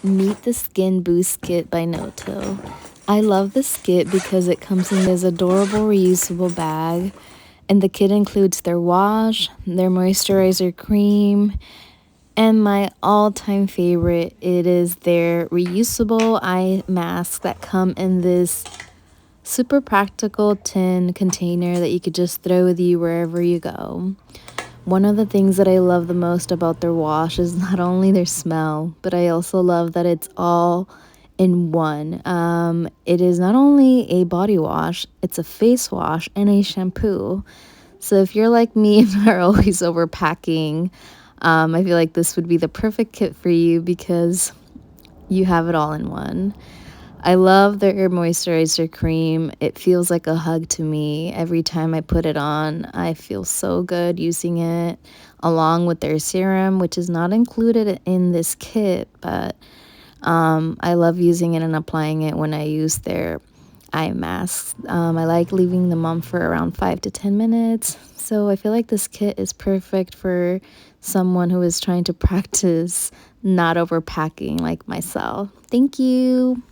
Meet the Skin Boost Kit by Noto. I love this kit because it comes in this adorable reusable bag, and the kit includes their wash, their moisturizer cream, and my all-time favorite, it is their reusable eye masks that come in this super practical tin container that you could just throw with you wherever you go. One of the things that I love the most about their wash is not only their smell, but I also love that it's all in one. It is not only a body wash, it's a face wash and a shampoo. So if you're like me and are always overpacking, I feel like this would be the perfect kit for you because you have it all in one. I love their moisturizer cream. It feels like a hug to me. Every time I put it on, I feel so good using it, along with their serum, which is not included in this kit, but I love using it and applying it when I use their eye masks. I like leaving them on for around 5 to 10 minutes. So I feel like this kit is perfect for someone who is trying to practice not overpacking like myself. Thank you.